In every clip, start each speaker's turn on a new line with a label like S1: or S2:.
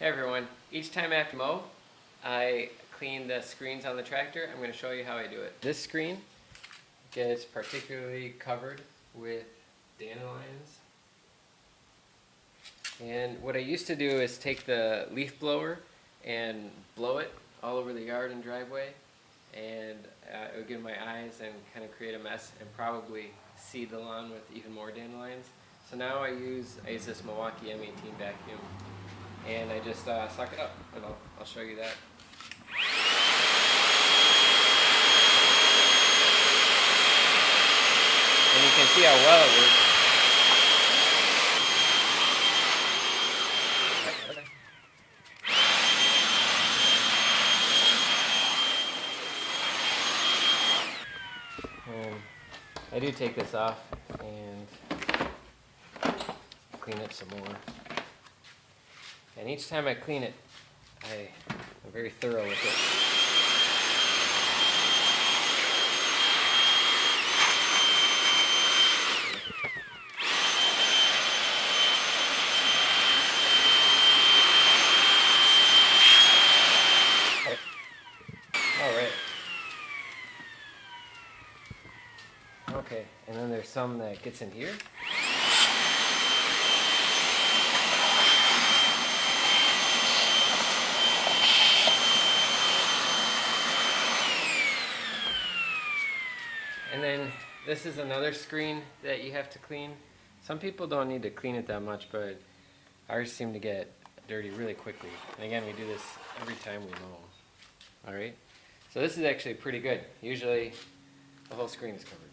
S1: Hey everyone, each time I have to mow, I clean the screens on the tractor. I'm going to show you how I do it. This screen gets particularly covered with dandelions. And what I used to do is take the leaf blower and blow it all over the yard and driveway, and it would get in my eyes and kind of create a mess and probably seed the lawn with even more dandelions. So now I use this Milwaukee M18 vacuum, and I just suck it up, and I'll show you that. And you can see how well it works. I do take this off and clean it some more. And each time I clean it, I'm very thorough with it. All right. Okay, and then there's some that gets in here. And then this is another screen that you have to clean. Some people don't need to clean it that much, but ours seem to get dirty really quickly. And again, we do this every time we mow. All right, so this is actually pretty good. Usually the whole screen is covered.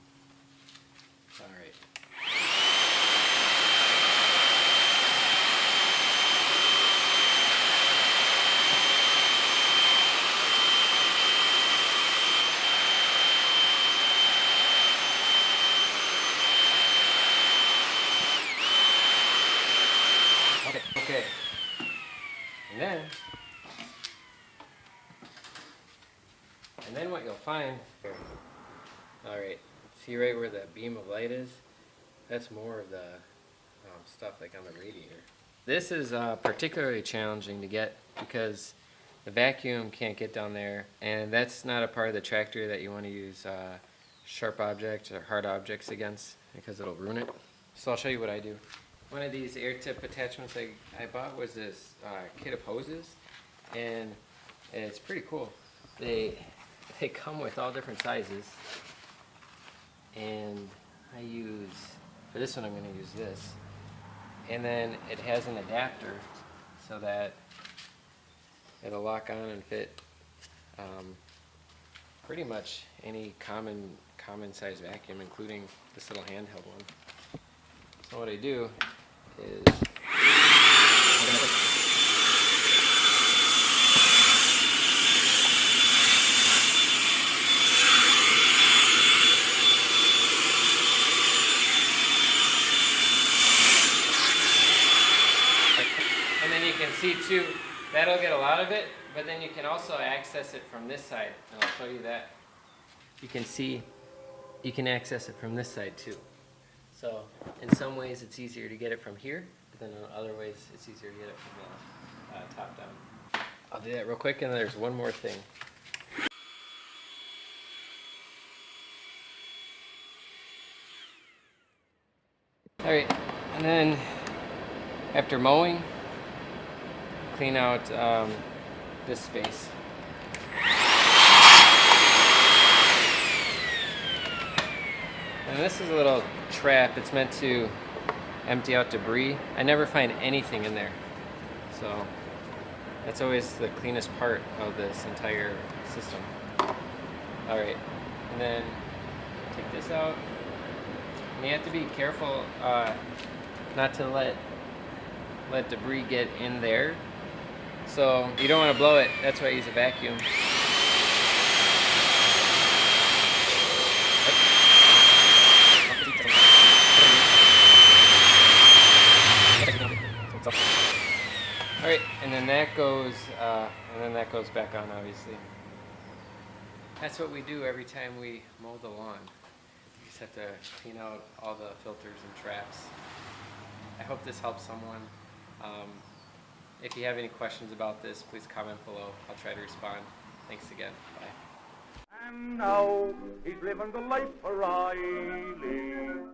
S1: All right. Okay. And then what you'll find here. All right. See right where the beam of light is? That's more of the stuff like on the radiator. This is particularly challenging to get because the vacuum can't get down there, and that's not a part of the tractor that you want to use sharp objects or hard objects against because it'll ruin it. So I'll show you what I do. One of these air tip attachments I bought was this kit of hoses, and it's pretty cool. They come with all different sizes, and for this one I'm going to use this, and then it has an adapter so that it'll lock on and fit pretty much any common size vacuum, including this little handheld one. So what I do is and then you can see too, that'll get a lot of it, but then you can also access it from this side, and I'll show you that. You can see you can access it from this side too. So in some ways it's easier to get it from here, but then in other ways it's easier to get it from the top down. I'll do that real quick, and there's one more thing. Alright, and then after mowing, clean out this space. And this is a little trap. It's meant to empty out debris. I never find anything in there. So that's always the cleanest part of this entire system. All right, and then take this out. And you have to be careful not to let debris get in there. So you don't want to blow it. That's why I use a vacuum. All right, and then that goes back on, obviously. That's what we do every time we mow the lawn. We just have to clean out all the filters and traps. I hope this helps someone. If you have any questions about this, please comment below. I'll try to respond. Thanks again. Bye.
S2: And now he's living the life of Riley.